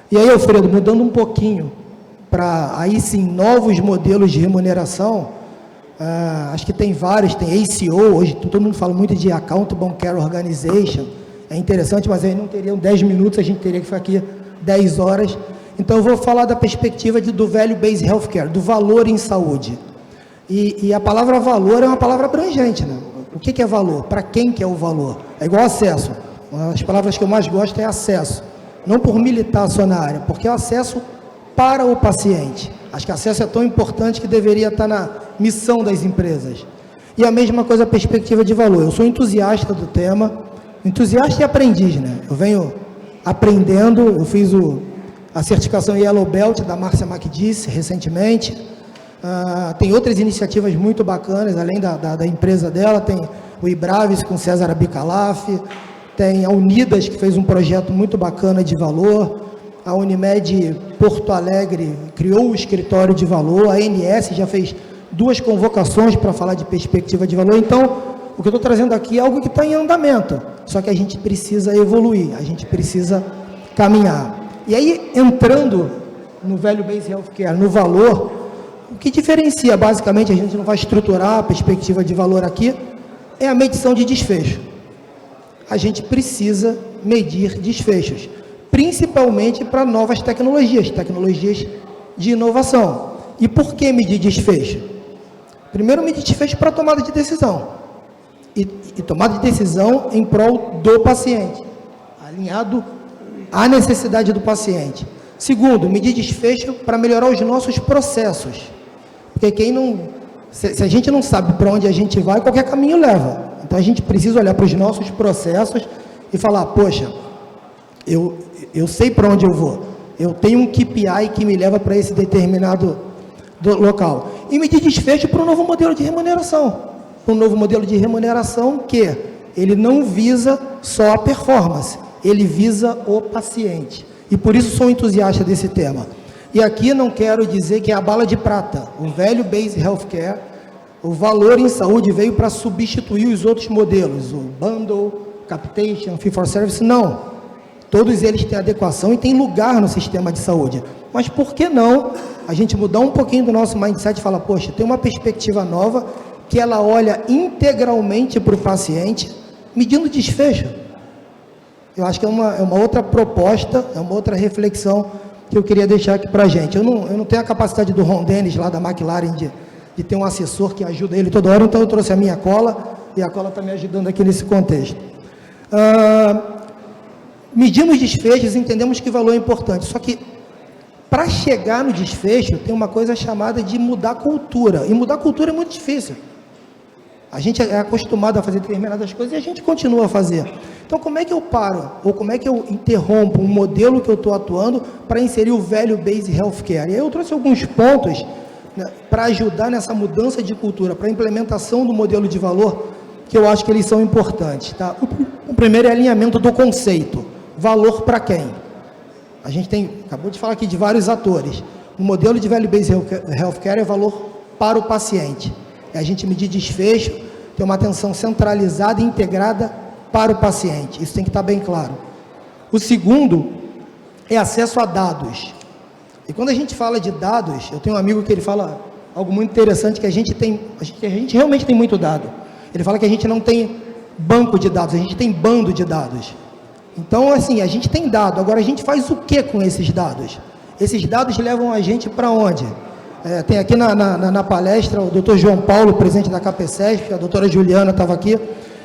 E aí, Alfredo, mudando um pouquinho, para aí sim, novos modelos de remuneração, acho que tem vários, tem ACO, hoje todo mundo fala muito de Accountable Care Organization, é interessante, mas aí não teriam 10 minutos, a gente teria que ficar aqui 10 horas. Então, eu vou falar da perspectiva do Value-Based Healthcare, do valor em saúde. E a palavra valor é uma palavra abrangente, né? O que é valor? Para quem que é o valor? É igual acesso. Uma das palavras que eu mais gosto é acesso. Não por militar só na área, porque é o acesso para o paciente. Acho que acesso é tão importante que deveria estar na missão das empresas. E a mesma coisa a perspectiva de valor. Eu sou entusiasta do tema, entusiasta e aprendiz, né? Eu venho aprendendo, eu fiz a certificação Yellow Belt da Márcia McDice recentemente. Tem outras iniciativas muito bacanas, além da empresa dela, tem o Ibraves com César Abicalaf, tem a Unidas, que fez um projeto muito bacana de valor, a Unimed Porto Alegre criou o escritório de valor, a ANS já fez 2 convocações para falar de perspectiva de valor. Então, o que eu estou trazendo aqui é algo que está em andamento, só que a gente precisa evoluir, a gente precisa caminhar. E aí, entrando no Value-Based Healthcare, no valor, o que diferencia, basicamente, a gente não vai estruturar a perspectiva de valor aqui, é a medição de desfecho. A gente precisa medir desfechos, principalmente para novas tecnologias de inovação. E por que medir desfecho? Primeiro, medir desfecho para tomada de decisão. E tomada de decisão em prol do paciente, alinhado à necessidade do paciente. Segundo, medir desfecho para melhorar os nossos processos. Porque se a gente não sabe para onde a gente vai, qualquer caminho leva. Então, a gente precisa olhar para os nossos processos e falar, poxa, eu sei para onde eu vou. Eu tenho um KPI que me leva para esse determinado local. E medir desfecho para um novo modelo de remuneração. Um novo modelo de remuneração que ele não visa só a performance, ele visa o paciente. E por isso sou entusiasta desse tema. E aqui não quero dizer que é a bala de prata. O velho Base Healthcare, o valor em saúde veio para substituir os outros modelos, o Bundle, Capitation, Fee for Service, não. Todos eles têm adequação e têm lugar no sistema de saúde. Mas por que não a gente mudar um pouquinho do nosso mindset e falar, poxa, tem uma perspectiva nova que ela olha integralmente para o paciente, medindo desfecho. Eu acho que é uma outra proposta, é uma outra reflexão que eu queria deixar aqui para a gente. Eu não tenho a capacidade do Ron Dennis, lá da McLaren, de ter um assessor que ajuda ele toda hora, então eu trouxe a minha cola, e a cola está me ajudando aqui nesse contexto. Medimos desfechos, entendemos que o valor é importante, só que para chegar no desfecho tem uma coisa chamada de mudar a cultura, e mudar a cultura é muito difícil. A gente é acostumado a fazer determinadas coisas e a gente continua a fazer. Então, como é que eu paro, ou como é que eu interrompo um modelo que eu estou atuando para inserir o velho Base Healthcare? E aí eu trouxe alguns pontos, né, para ajudar nessa mudança de cultura, para a implementação do modelo de valor, que eu acho que eles são importantes. Tá? O primeiro é alinhamento do conceito. Valor para quem? A gente acabou de falar aqui de vários atores. O modelo de Value Based Healthcare é valor para o paciente. É a gente medir desfecho, ter uma atenção centralizada e integrada para o paciente. Isso tem que estar bem claro. O segundo é acesso a dados. E quando a gente fala de dados, eu tenho um amigo que ele fala algo muito interessante, que a gente realmente tem muito dado. Ele fala que a gente não tem banco de dados, a gente tem bando de dados. Então, assim, a gente tem dado, agora a gente faz o que com esses dados? Esses dados levam a gente para onde? Tem aqui na palestra o Dr. João Paulo, presidente da KPCESP, a doutora Juliana estava aqui,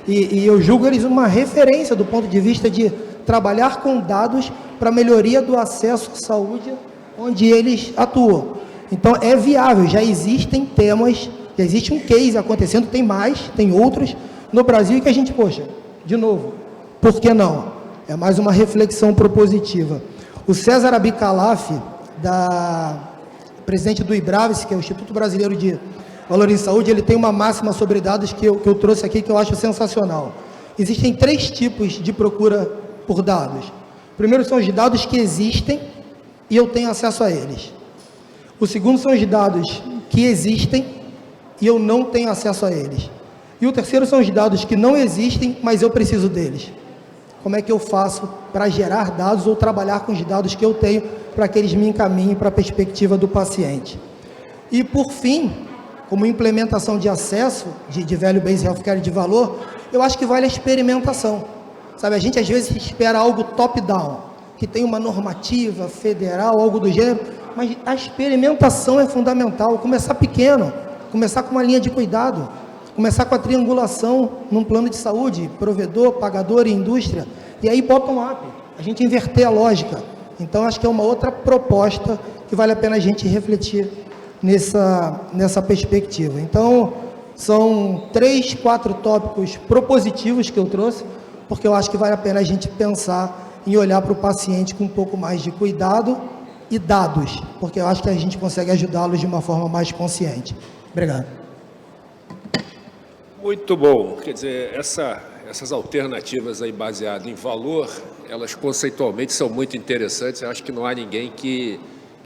e eu julgo eles uma referência do ponto de vista de trabalhar com dados para melhoria do acesso à saúde onde eles atuam. Então, é viável, já existem temas, já existe um case acontecendo, tem outros no Brasil, e que a gente, poxa, de novo, por que não? É mais uma reflexão propositiva. O César Abicalaf, presidente do IBRAVES, que é o Instituto Brasileiro de Valor em Saúde, ele tem uma máxima sobre dados que eu trouxe aqui, que eu acho sensacional. Existem 3 tipos de procura por dados. Primeiro são os dados que existem e eu tenho acesso a eles. O segundo são os dados que existem e eu não tenho acesso a eles. E o terceiro são os dados que não existem, mas eu preciso deles. Como é que eu faço para gerar dados ou trabalhar com os dados que eu tenho para que eles me encaminhem para a perspectiva do paciente? E, por fim, como implementação de acesso de Value Based Healthcare de valor, eu acho que vale a experimentação. Sabe, a gente às vezes espera algo top-down, que tem uma normativa federal, algo do gênero, mas a experimentação é fundamental. Começar pequeno, começar com uma linha de cuidado, começar com a triangulação num plano de saúde, provedor, pagador e indústria, e aí bottom-up, a gente inverter a lógica. Então, acho que é uma outra proposta que vale a pena a gente refletir nessa perspectiva. Então, são 3, 4 tópicos propositivos que eu trouxe, porque eu acho que vale a pena a gente pensar em olhar para o paciente com um pouco mais de cuidado e dados, porque eu acho que a gente consegue ajudá-los de uma forma mais consciente. Obrigado. Muito bom. Quer dizer, essas alternativas aí baseadas em valor, elas conceitualmente são muito interessantes. Eu acho que não há ninguém que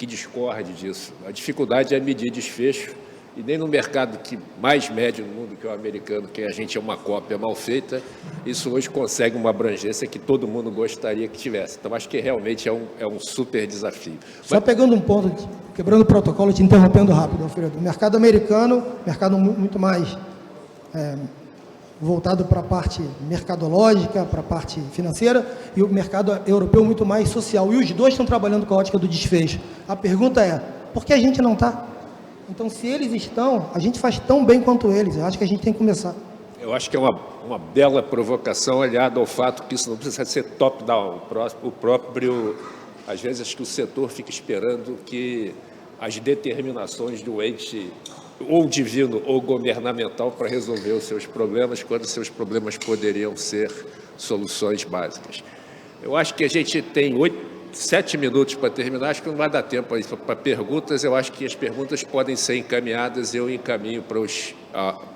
discorde disso. A dificuldade é medir desfecho, e nem no mercado que mais mede no mundo, que é o americano, que a gente é uma cópia mal feita, isso hoje consegue uma abrangência que todo mundo gostaria que tivesse. Então, acho que realmente é um super desafio. Só pegando um ponto, quebrando o protocolo, te interrompendo rápido, Alfredo. O mercado americano, mercado muito mais voltado para a parte mercadológica, para a parte financeira, e o mercado europeu muito mais social. E os dois estão trabalhando com a ótica do desfecho. A pergunta é, por que a gente não está? Então, se eles estão, a gente faz tão bem quanto eles. Eu acho que a gente tem que começar. Eu acho que é uma bela provocação, aliado ao fato que isso não precisa ser top-down. O próprio, às vezes, acho que o setor fica esperando que as determinações do ente ou divino ou governamental para resolver os seus problemas, quando seus problemas poderiam ser soluções básicas. Eu acho que a gente tem 7 minutos para terminar, acho que não vai dar tempo para perguntas. Eu acho que as perguntas podem ser encaminhadas, eu encaminho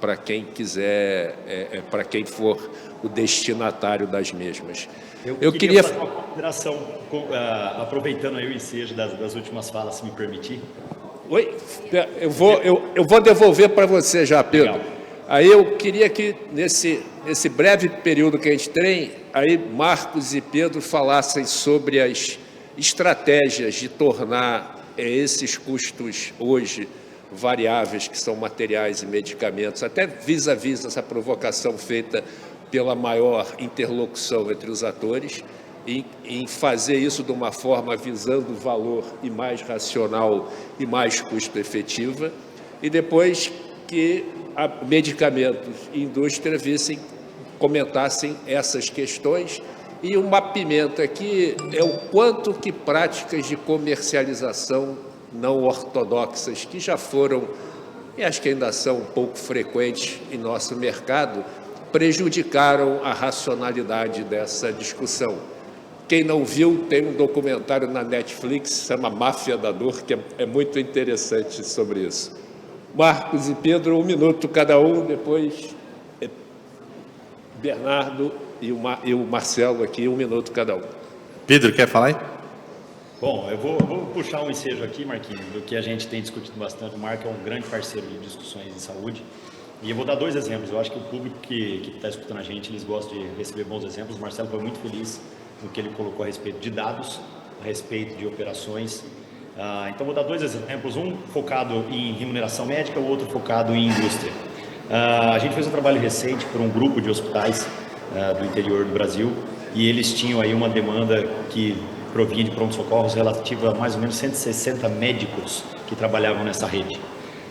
para quem quiser, para quem for o destinatário das mesmas. Eu queria fazer uma consideração, aproveitando aí o ensejo das últimas falas, se me permitir. Oi? Eu vou devolver para você já, Pedro. Legal. Aí eu queria que, nesse breve período que a gente tem, aí Marcos e Pedro falassem sobre as estratégias de tornar esses custos hoje variáveis, que são materiais e medicamentos, até vis-à-vis essa provocação feita pela maior interlocução entre os atores, em fazer isso de uma forma visando o valor e mais racional e mais custo-efetiva, e depois que medicamentos e indústria comentassem essas questões, e um mapeamento aqui é o quanto que práticas de comercialização não ortodoxas, que já foram, e acho que ainda são um pouco frequentes em nosso mercado, prejudicaram a racionalidade dessa discussão. Quem não viu, tem um documentário na Netflix, chama Máfia da Dor, que é muito interessante sobre isso. Marcos e Pedro, 1 minuto cada um, depois Bernardo e o Marcelo aqui, 1 minuto cada um. Pedro, quer falar aí? Bom, eu vou puxar um ensejo aqui, Marquinhos, do que a gente tem discutido bastante. O Marco é um grande parceiro de discussões em saúde. E eu vou dar 2 exemplos. Eu acho que o público que está escutando a gente, eles gostam de receber bons exemplos. O Marcelo foi muito feliz no que ele colocou a respeito de dados, a respeito de operações. Então, vou dar 2 exemplos. Um focado em remuneração médica, o outro focado em indústria. A gente fez um trabalho recente por um grupo de hospitais do interior do Brasil e eles tinham aí uma demanda que provinha de pronto-socorros relativa a mais ou menos 160 médicos que trabalhavam nessa rede.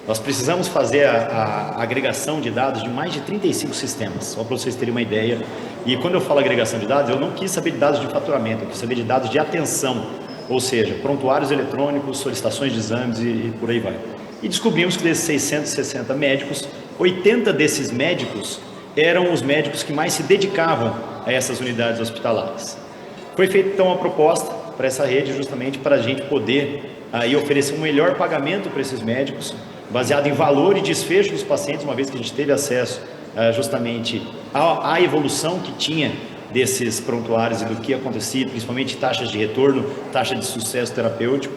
Nós precisamos fazer a agregação de dados de mais de 35 sistemas, só para vocês terem uma ideia. E quando eu falo agregação de dados, eu não quis saber de dados de faturamento, eu quis saber de dados de atenção, ou seja, prontuários eletrônicos, solicitações de exames e por aí vai. E descobrimos que desses 660 médicos, 80 desses médicos eram os médicos que mais se dedicavam a essas unidades hospitalares. Foi feita então uma proposta para essa rede justamente para a gente poder aí oferecer um melhor pagamento para esses médicos, baseado em valor e desfecho dos pacientes, uma vez que a gente teve acesso justamente à evolução que tinha desses prontuários e do que acontecia, principalmente taxas de retorno, taxa de sucesso terapêutico.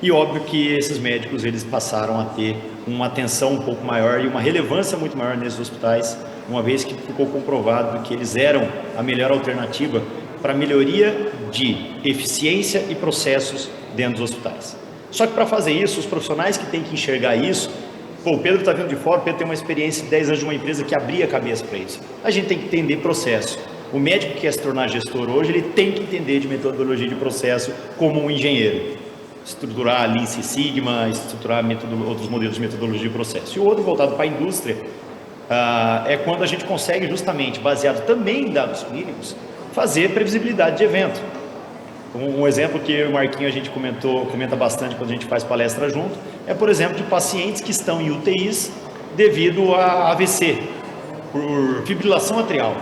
E óbvio que esses médicos eles passaram a ter uma atenção um pouco maior e uma relevância muito maior nesses hospitais, uma vez que ficou comprovado que eles eram a melhor alternativa para melhoria de eficiência e processos dentro dos hospitais. Só que para fazer isso, os profissionais que têm que enxergar isso, o Pedro está vindo de fora, o Pedro tem uma experiência de 10 anos de uma empresa que abria a cabeça para isso. A gente tem que entender processo. O médico que quer se tornar gestor hoje, ele tem que entender de metodologia de processo como um engenheiro. Estruturar Lean Six Sigma, estruturar outros modelos de metodologia de processo. E o outro voltado para a indústria, é quando a gente consegue justamente, baseado também em dados clínicos, fazer previsibilidade de evento. Um exemplo que o Marquinho a gente comenta bastante quando a gente faz palestra junto, é por exemplo de pacientes que estão em UTIs devido a AVC, por fibrilação atrial.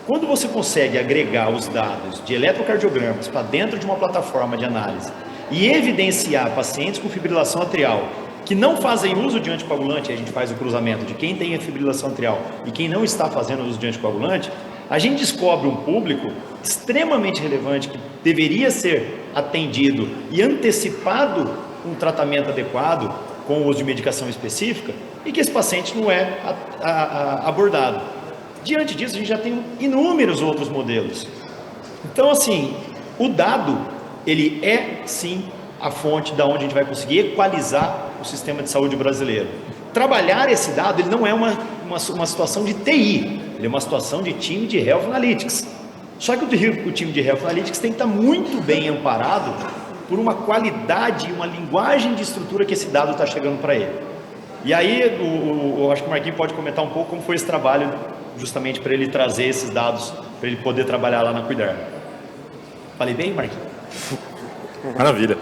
Quando você consegue agregar os dados de eletrocardiogramas para dentro de uma plataforma de análise e evidenciar pacientes com fibrilação atrial que não fazem uso de anticoagulante, a gente faz o cruzamento de quem tem a fibrilação atrial e quem não está fazendo uso de anticoagulante, a gente descobre um público extremamente relevante que deveria ser atendido e antecipado um tratamento adequado com o uso de medicação específica e que esse paciente não é abordado. Diante disso, a gente já tem inúmeros outros modelos. Então, assim, o dado, ele é, sim, a fonte da onde a gente vai conseguir equalizar o sistema de saúde brasileiro. Trabalhar esse dado, ele não é uma situação de TI, ele é uma situação de time de Health Analytics. Só que o time de Health Analytics tem que estar muito bem amparado por uma qualidade e uma linguagem de estrutura que esse dado está chegando para ele. E aí, eu acho que o Marquinhos pode comentar um pouco como foi esse trabalho, justamente para ele trazer esses dados, para ele poder trabalhar lá na Cuidar. Falei bem, Marquinhos? Maravilha.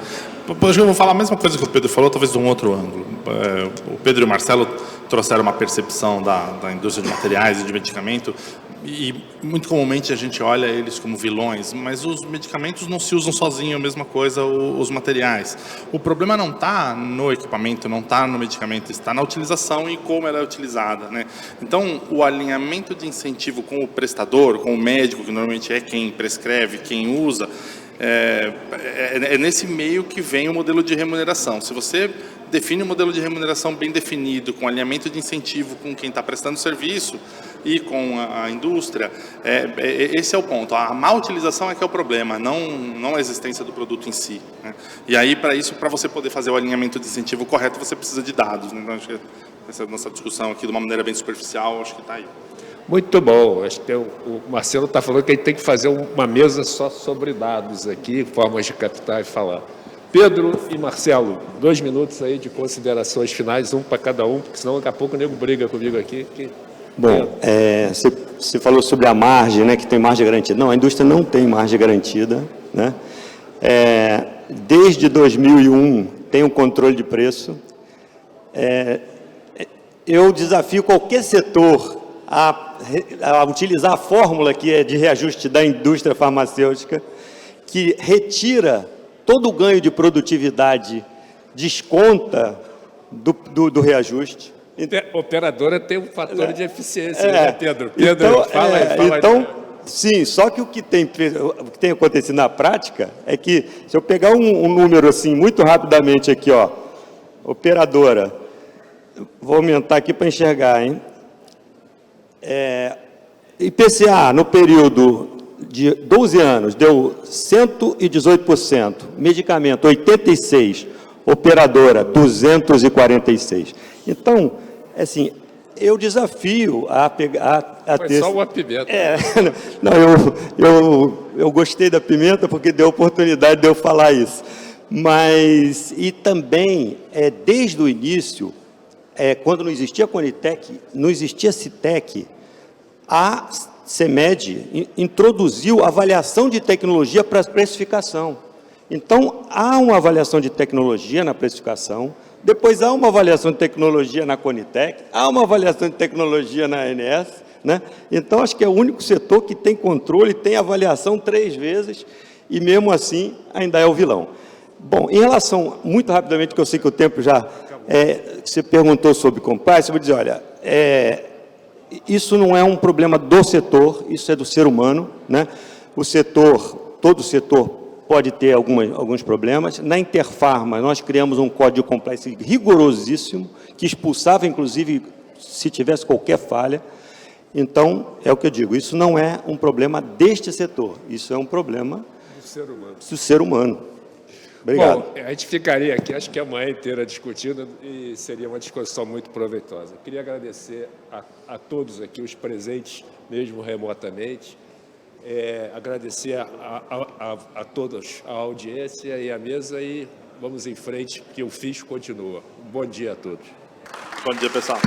Acho que eu vou falar a mesma coisa que o Pedro falou, talvez de um outro ângulo. O Pedro e o Marcelo trouxeram uma percepção da indústria de materiais e de medicamento e muito comumente a gente olha eles como vilões, mas os medicamentos não se usam sozinhos, a mesma coisa os materiais. O problema não está no equipamento, não está no medicamento, está na utilização e como ela é utilizada, né? Então, o alinhamento de incentivo com o prestador, com o médico, que normalmente é quem prescreve, quem usa, é nesse meio que vem o modelo de remuneração. Se você define um modelo de remuneração bem definido, com alinhamento de incentivo com quem está prestando serviço e com a indústria, esse é o ponto. A má utilização é que é o problema, não a existência do produto em si, né? E aí, para isso, para você poder fazer o alinhamento de incentivo correto, você precisa de dados, né? Então, acho que essa nossa discussão aqui, de uma maneira bem superficial, acho que está aí. Muito bom. Acho que o Marcelo está falando que a gente tem que fazer uma mesa só sobre dados aqui, formas de captar e falar. Pedro e Marcelo, 2 minutos aí de considerações finais, um para cada um, porque senão daqui a pouco o nego briga comigo aqui. Bom, você falou sobre a margem, né, que tem margem garantida. Não, a indústria não tem margem garantida, né? Desde 2001 tem um controle de preço. Eu desafio qualquer setor a utilizar a fórmula que é de reajuste da indústria farmacêutica, que retira todo o ganho de produtividade, desconta do reajuste. A operadora tem um fator de eficiência, né, Pedro? Pedro, então, fala aí. Então, sim, só que o que tem acontecido na prática é que, se eu pegar um número assim, muito rapidamente aqui, ó, operadora, vou aumentar aqui para enxergar, hein? IPCA, no período de 12 anos, deu 118%, medicamento 86%, operadora 246%. Então, assim, eu desafio a pegar... Foi só uma pimenta. Não, eu gostei da pimenta porque deu oportunidade de eu falar isso. Mas, e também, desde o início, quando não existia a Conitec, não existia a Citec, a CEMED introduziu avaliação de tecnologia para a precificação. Então, há uma avaliação de tecnologia na precificação, depois há uma avaliação de tecnologia na Conitec, há uma avaliação de tecnologia na ANS, né? Então, acho que é o único setor que tem controle, tem avaliação 3 vezes, e mesmo assim ainda é o vilão. Bom, em relação, muito rapidamente, porque eu sei que o tempo já... você perguntou sobre compliance, eu vou dizer, olha, isso não é um problema do setor, isso é do ser humano, né? O setor, todo setor pode ter alguns problemas. Na Interfarma, nós criamos um código de compliance rigorosíssimo, que expulsava, inclusive, se tivesse qualquer falha. Então, é o que eu digo, isso não é um problema deste setor, isso é um problema do ser humano. Obrigado. Bom, a gente ficaria aqui, acho que a manhã inteira discutindo e seria uma discussão muito proveitosa. Queria agradecer a todos aqui, os presentes, mesmo remotamente, agradecer a todos, a audiência e a mesa, e vamos em frente, que o FIS continua. Bom dia a todos. Bom dia, pessoal.